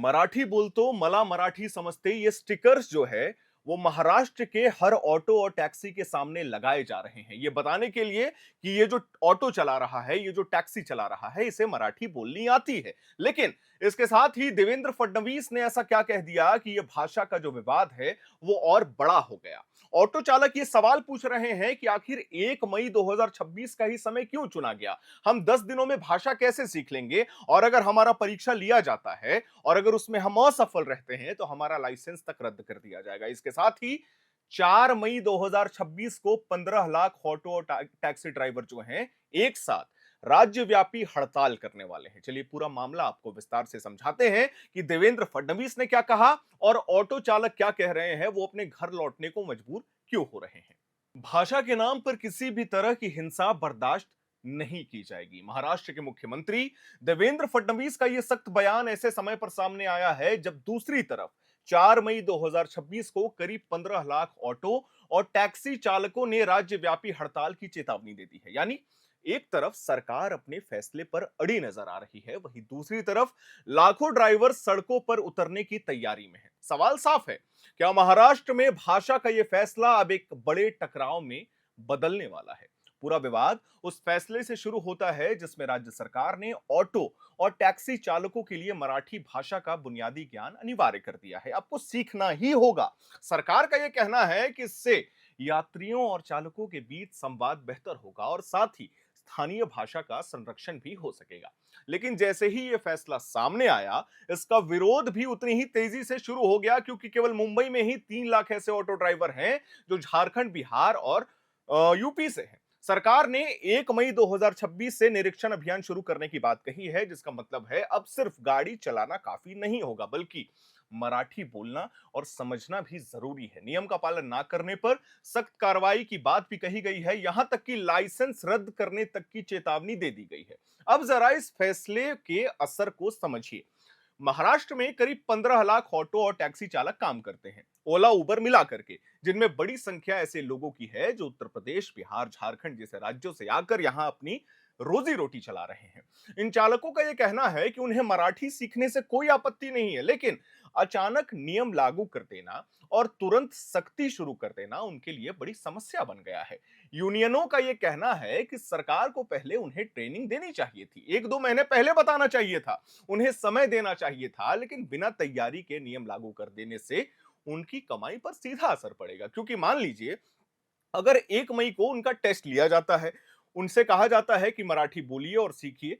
मराठी बोलतो मला मराठी समझते ये स्टिकर्स जो है वो महाराष्ट्र के हर ऑटो और टैक्सी के सामने लगाए जा रहे हैं ये बताने के लिए कि ये जो ऑटो चला रहा है, ये जो टैक्सी चला रहा है, इसे मराठी बोलनी आती है। लेकिन इसके साथ ही देवेंद्र फडणवीस ने ऐसा क्या कह दिया कि ये भाषा का जो विवाद है वो और बड़ा हो गया। ऑटो चालक ये सवाल पूछ रहे हैं कि आखिर 1 मई 2026 का ही समय क्यों चुना गया? हम 10 दिनों में भाषा कैसे सीख लेंगे? और अगर हमारा परीक्षा लिया जाता है और अगर उसमें हम असफल रहते हैं तो हमारा लाइसेंस तक रद्द कर दिया जाएगा। इसके साथ ही 4 मई 2026 को 15 लाख ऑटो और टैक्सी ड्राइवर जो हैं एक साथ राज्यव्यापी हड़ताल करने वाले हैं। चलिए पूरा मामला आपको विस्तार से समझाते हैं कि देवेंद्र फडणवीस ने क्या कहा और ऑटो चालक क्या कह रहे हैं, वो अपने घर लौटने को मजबूर क्यों हो रहे हैं। भाषा के नाम पर किसी भी तरह की हिंसा बर्दाश्त नहीं की जाएगी। महाराष्ट्र के मुख्यमंत्री देवेंद्र फडणवीस का यह सख्त बयान ऐसे समय पर सामने आया है जब दूसरी तरफ 4 मई 2026 को करीब 15 लाख ऑटो और टैक्सी चालकों ने राज्यव्यापी हड़ताल की चेतावनी दे दी है। यानी एक तरफ सरकार अपने फैसले पर अड़ी नजर आ रही है, वहीं दूसरी तरफ लाखों ड्राइवर सड़कों पर उतरने की तैयारी में है। सवाल साफ है, क्या महाराष्ट्र में भाषा का यह फैसला अब एक बड़े टकराव में बदलने वाला है? पूरा विवाद उस फैसले से शुरू होता है जिसमें राज्य सरकार ने ऑटो और टैक्सी चालकों के लिए मराठी भाषा का बुनियादी ज्ञान अनिवार्य कर दिया है। आपको सीखना ही होगा। सरकार का यह कहना है कि इससे यात्रियों और चालकों के बीच संवाद बेहतर होगा और साथ ही स्थानीय भाषा का संरक्षण भी हो सकेगा। लेकिन जैसे ही यह फैसला सामने आया, इसका विरोध भी उतनी ही तेजी से शुरू हो गया, क्योंकि केवल मुंबई में ही 3 लाख ऐसे ऑटो ड्राइवर हैं जो झारखंड, बिहार और यूपी से हैं। सरकार ने 1 मई 2026 से निरीक्षण अभियान शुरू करने की बात कही है, जिसका मतलब है अब सिर्फ गाड़ी चलाना काफी नहीं होगा, बल्कि मराठी बोलना और समझना भी जरूरी है। नियम का पालन ना करने पर सख्त कार्रवाई की बात भी कही गई है। यहां तक कि लाइसेंस रद्द करने तक की चेतावनी दे दी गई है। अब जरा इस फैसले के असर को समझिए। महाराष्ट्र में करीब 15 लाख ऑटो और टैक्सी चालक काम करते हैं, ओला उबर मिला करके, जिनमें बड़ी संख्या ऐसे लोगों की है जो उत्तर प्रदेश, बिहार, झारखंड जैसे राज्यों से आकर यहां अपनी रोजी रोटी चला रहे हैं। इन चालकों का यह कहना है कि उन्हें मराठी सीखने से कोई आपत्ति नहीं है, लेकिन अचानक नियम लागू कर देना और तुरंत सख्ती शुरू कर देना उनके लिए बड़ी समस्या बन गया है। यूनियनों का यह कहना है कि सरकार को पहले उन्हें ट्रेनिंग देनी चाहिए थी, 1-2 महीने पहले बताना चाहिए था, उन्हें समय देना चाहिए था, लेकिन बिना तैयारी के नियम लागू कर देने से उनकी कमाई पर सीधा असर पड़ेगा। क्योंकि मान लीजिए अगर 1 मई को उनका टेस्ट लिया जाता है, उनसे कहा जाता है कि मराठी बोलिए और सीखिए,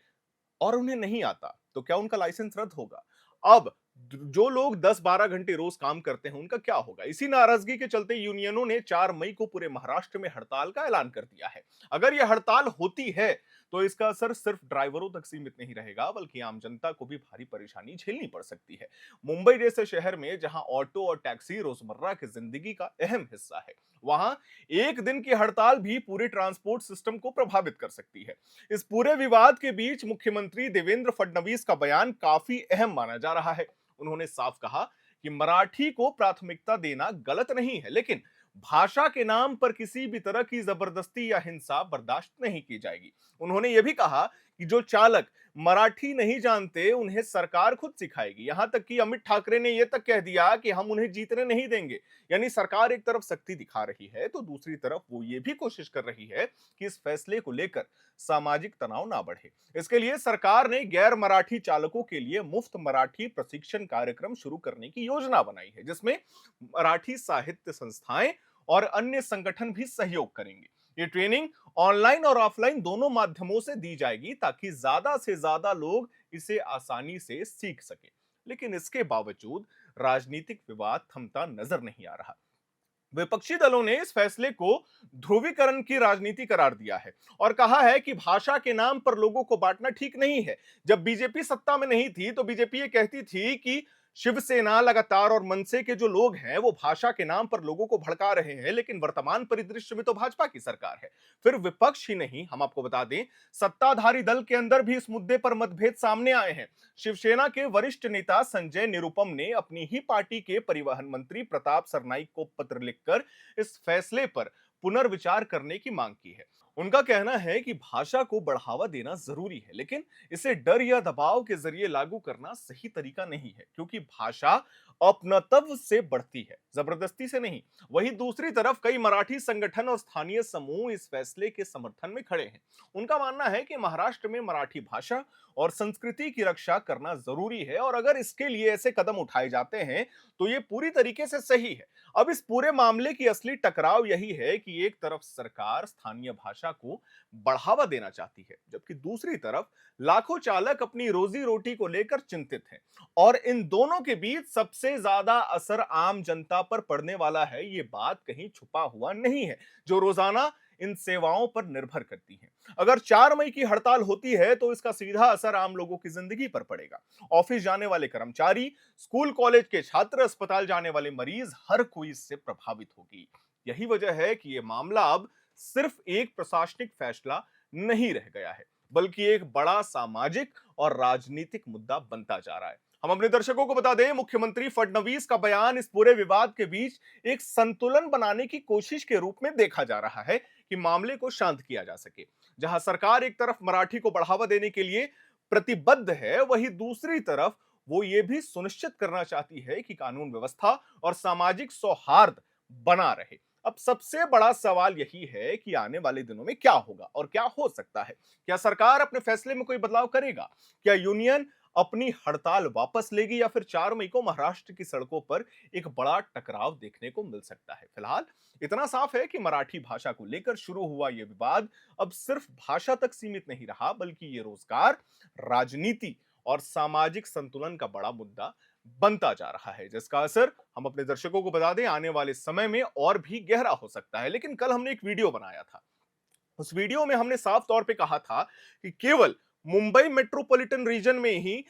और उन्हें नहीं आता, तो क्या उनका लाइसेंस रद्द होगा? अब जो लोग 10-12 घंटे रोज काम करते हैं, उनका क्या होगा? इसी नाराजगी के चलते यूनियनों ने 4 मई को पूरे महाराष्ट्र में हड़ताल का ऐलान कर दिया है। अगर यह हड़ताल होती है, तो इसका असर सिर्फ ड्राइवरों तक सीमित नहीं रहेगा, बल्कि आम जनता को भी भारी परेशानी झेलनी पड़ सकती है। मुंबई जैसे शहर में जहां ऑटो और टैक्सी रोजमर्रा की जिंदगी का अहम हिस्सा है, वहां एक दिन की हड़ताल भी पूरे ट्रांसपोर्ट सिस्टम को प्रभावित कर सकती है। इस पूरे विवाद के बीच मुख्यमंत्री देवेंद्र फडणवीस का बयान काफी अहम माना जा रहा है। उन्होंने साफ कहा कि मराठी को प्राथमिकता देना गलत नहीं है, लेकिन भाषा के नाम पर किसी भी तरह की जबरदस्ती या हिंसा बर्दाश्त नहीं की जाएगी। उन्होंने यह भी कहा कि जो चालक मराठी नहीं जानते, उन्हें सरकार खुद सिखाएगी। यहां तक कि अमित ठाकरे ने यह तक कह दिया कि हम उन्हें जीतने नहीं देंगे। यानी सरकार एक तरफ सख्ती दिखा रही है, तो दूसरी तरफ वो ये भी कोशिश कर रही है कि इस फैसले को लेकर सामाजिक तनाव ना बढ़े। इसके लिए सरकार ने गैर मराठी चालकों के लिए मुफ्त मराठी प्रशिक्षण कार्यक्रम शुरू करने की योजना बनाई है, जिसमें मराठी साहित्य संस्थाएं और अन्य संगठन भी सहयोग करेंगे। ये ट्रेनिंग ऑनलाइन और ऑफलाइन दोनों माध्यमों से दी जाएगी, ताकि ज्यादा से ज्यादा लोग इसे आसानी से सीख सकें। लेकिन इसके बावजूद राजनीतिक विवाद थमता नजर नहीं आ रहा। विपक्षी दलों ने इस फैसले को ध्रुवीकरण की राजनीति करार दिया है और कहा है कि भाषा के नाम पर लोगों को बांटना ठीक नहीं है। जब बीजेपी सत्ता में नहीं थी, तो बीजेपी ये कहती थी कि शिवसेना लगातार और मनसे के जो लोग हैं वो भाषा के नाम पर लोगों को भड़का रहे हैं, लेकिन वर्तमान परिदृश्य में तो भाजपा की सरकार है। फिर विपक्ष ही नहीं, हम आपको बता दें, सत्ताधारी दल के अंदर भी इस मुद्दे पर मतभेद सामने आए हैं। शिवसेना के वरिष्ठ नेता संजय निरुपम ने अपनी ही पार्टी के परिवहन मंत्री प्रताप सरनाईक को पत्र लिखकर इस फैसले पर पुनर्विचार करने की मांग की है। उनका कहना है कि भाषा को बढ़ावा देना जरूरी है, लेकिन इसे डर या दबाव के जरिए लागू करना सही तरीका नहीं है, क्योंकि भाषा अपनत्व से बढ़ती है, जबरदस्ती से नहीं। वहीं दूसरी तरफ कई मराठी संगठन और स्थानीय समूह इस फैसले के समर्थन में खड़े हैं। उनका मानना है कि महाराष्ट्र में मराठी भाषा और संस्कृति की रक्षा करना जरूरी है, और अगर इसके लिए ऐसे कदम उठाए जाते हैं तो ये पूरी तरीके से सही है। अब इस पूरे मामले की असली टकराव यही है कि एक तरफ सरकार स्थानीय भाषा को बढ़ावा देना चाहती है, जबकि दूसरी तरफ लाखों चालक अपनी रोजी रोटी को लेकर चिंतित हैं। और इन दोनों के बीच सबसे ज्यादा असर आम जनता पर पड़ने वाला है, ये बात कहीं छुपा हुआ नहीं है, जो रोजाना इन सेवाओं पर निर्भर करती हैं। अगर 4 मई की हड़ताल होती है तो इसका सीधा असर आम लोगों की जिंदगी पर पड़ेगा। ऑफिस जाने वाले कर्मचारी, स्कूल कॉलेज के छात्र, अस्पताल जाने वाले मरीज, हर कोई इससे प्रभावित होगी। यही वजह है कि यह मामला अब सिर्फ एक प्रशासनिक फैसला नहीं रह गया है, बल्कि एक बड़ा सामाजिक और राजनीतिक मुद्दा बनता जा रहा है। हम अपने दर्शकों को बता दें, मुख्यमंत्री फडणवीस का बयान इस पूरे विवाद के बीच एक संतुलन बनाने की कोशिश के रूप में देखा जा रहा है कि मामले को शांत किया जा सके। जहां सरकार एक तरफ मराठी को बढ़ावा देने के लिए प्रतिबद्ध है, वहीं दूसरी तरफ वो ये भी सुनिश्चित करना चाहती है कि कानून व्यवस्था और सामाजिक सौहार्द बना रहे। अब सबसे बड़ा सवाल यही है कि आने वाले दिनों में क्या होगा और क्या हो सकता है। क्या सरकार अपने फैसले में कोई बदलाव करेगा? क्या यूनियन अपनी हड़ताल वापस लेगी, या फिर 4 मई को महाराष्ट्र की सड़कों पर एक बड़ा टकराव देखने को मिल सकता है? फिलहाल इतना साफ है कि मराठी भाषा को लेकर शुरू हुआ यह विवाद अब सिर्फ भाषा तक सीमित नहीं रहा, बल्कि ये रोजगार, राजनीति और सामाजिक संतुलन का बड़ा मुद्दा बनता जा रहा है, जिसका असर हम अपने दर्शकों को बता दें आने वाले समय में और भी गहरा हो सकता है। लेकिन कल हमने एक वीडियो बनाया था, उस वीडियो में हमने साफ तौर पे कहा था कि केवल मुंबई मेट्रोपॉलिटन रीजन में ही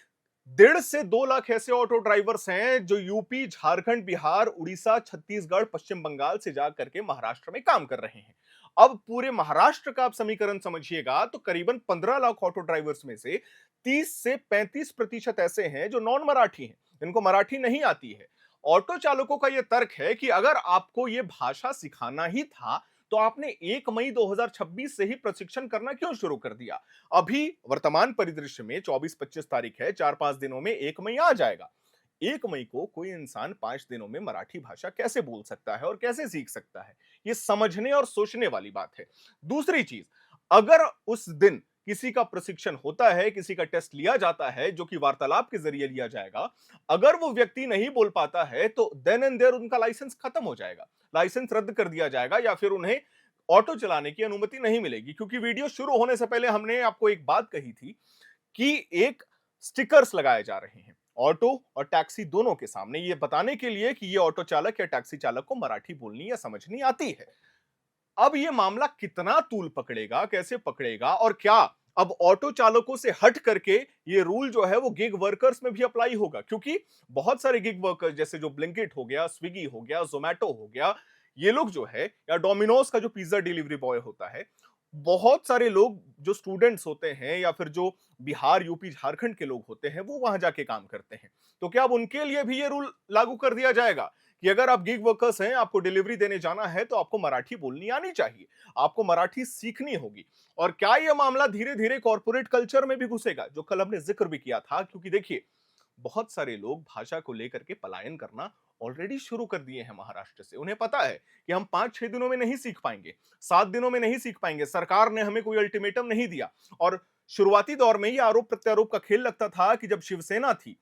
1.5 से 2 लाख ऐसे ऑटो ड्राइवर्स हैं जो यूपी, झारखंड, बिहार, उड़ीसा, छत्तीसगढ़, पश्चिम बंगाल से जाकर के महाराष्ट्र में काम कर रहे हैं। अब पूरे महाराष्ट्र का आप समीकरण समझिएगा तो करीबन 15 लाख ऑटो ड्राइवर्स में से 30 से 35% ऐसे हैं जो नॉन मराठी हैं, जिनको मराठी नहीं आती है। ऑटो चालकों का यह तर्क है कि अगर आपको यह भाषा सिखाना ही था तो आपने 1 मई 2026 से ही प्रशिक्षण करना क्यों शुरू कर दिया? अभी वर्तमान परिदृश्य में 24-25 तारीख है, 4-5 दिनों में 1 मई आ जाएगा। 1 मई को कोई इंसान 5 दिनों में मराठी भाषा कैसे बोल सकता है और कैसे सीख सकता है? ये समझने और सोचने वाली बात है। दूसरी चीज, अगर उस दिन किसी का प्रशिक्षण होता है, किसी का टेस्ट लिया जाता है जो कि वार्तालाप के जरिए लिया जाएगा, अगर वो व्यक्ति नहीं बोल पाता है तो देन एंड देयर उनका लाइसेंस खत्म हो जाएगा, लाइसेंस रद्द कर दिया जाएगा, या फिर उन्हें ऑटो चलाने की अनुमति नहीं मिलेगी। क्योंकि वीडियो शुरू होने से पहले हमने आपको एक बात कही थी कि एक स्टिकर्स लगाए जा रहे हैं ऑटो और टैक्सी दोनों के सामने, ये बताने के लिए कि ये ऑटो चालक या टैक्सी चालक को मराठी बोलनी या समझनी आती है। अब ये मामला कितना तूल पकड़ेगा, कैसे पकड़ेगा, और क्या अब ऑटो चालकों से हट करके ये रूल जो है वो गिग वर्कर्स में भी अप्लाई होगा? क्योंकि बहुत सारे गिग वर्कर्स जैसे जो ब्लिंकिट हो गया, स्विगी हो गया, जोमैटो हो गया, ये लोग जो है, या डोमिनोज का जो पिज्जा डिलीवरी बॉय होता है, बहुत सारे लोग जो स्टूडेंट्स होते हैं या फिर जो बिहार, यूपी, झारखंड के लोग होते हैं, वो वहां जाके काम करते हैं। तो क्या अब उनके लिए भी ये रूल लागू कर दिया जाएगा कि अगर आप गिग वर्कर्स हैं, आपको डिलीवरी देने जाना है तो आपको मराठी बोलनी आनी चाहिए, आपको मराठी सीखनी होगी? और क्या यह मामला धीरे धीरे कॉर्पोरेट कल्चर में भी घुसेगा, जो कल हमने जिक्र भी किया था? क्योंकि देखिए, बहुत सारे लोग भाषा को लेकर के पलायन करना ऑलरेडी शुरू कर दिए हैं महाराष्ट्र से। उन्हें पता है कि हम 5-6 दिनों में नहीं सीख पाएंगे, 7 दिनों में नहीं सीख पाएंगे, सरकार ने हमें कोई अल्टीमेटम नहीं दिया। और शुरुआती दौर में ही आरोप प्रत्यारोप का खेल लगता था कि जब शिवसेना थी,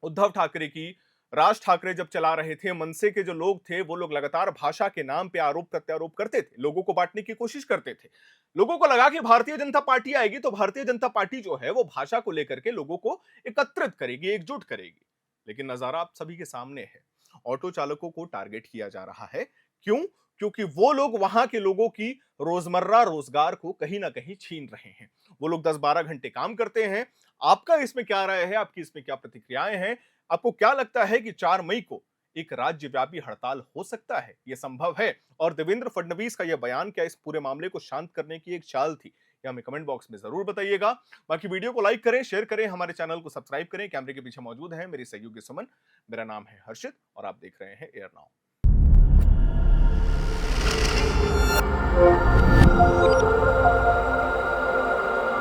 उद्धव ठाकरे की, राज ठाकरे जब चला रहे थे, मनसे के जो लोग थे वो लोग लगातार भाषा के नाम पे आरोप प्रत्यारोप करते थे, लोगों को बांटने की कोशिश करते थे। लोगों को लगा कि भारतीय जनता पार्टी आएगी तो भारतीय जनता पार्टी जो है वो भाषा को लेकर के लोगों को एकत्रित करेगी, एकजुट करेगी। लेकिन नजारा आप सभी के सामने है, ऑटो चालकों को टारगेट किया जा रहा है। क्यों? क्योंकि वो लोग वहां के लोगों की रोजमर्रा रोजगार को कहीं ना कहीं छीन रहे हैं। वो लोग 10-12 घंटे काम करते हैं। आपका इसमें क्या राय है? आपकी इसमें क्या प्रतिक्रियाएं हैं? आपको क्या लगता है कि 4 मई को एक राज्यव्यापी हड़ताल हो सकता है? यह संभव है? और देवेंद्र फडणवीस का यह बयान क्या इस पूरे मामले को शांत करने की एक चाल थी? ये हमें कमेंट बॉक्स में जरूर बताइएगा। बाकी वीडियो को लाइक करें, शेयर करें, हमारे चैनल को सब्सक्राइब करें। कैमरे के पीछे मौजूद है मेरी सहयोगी सुमन। मेरा नाम है हर्षित और आप देख रहे हैं एयर नाउ।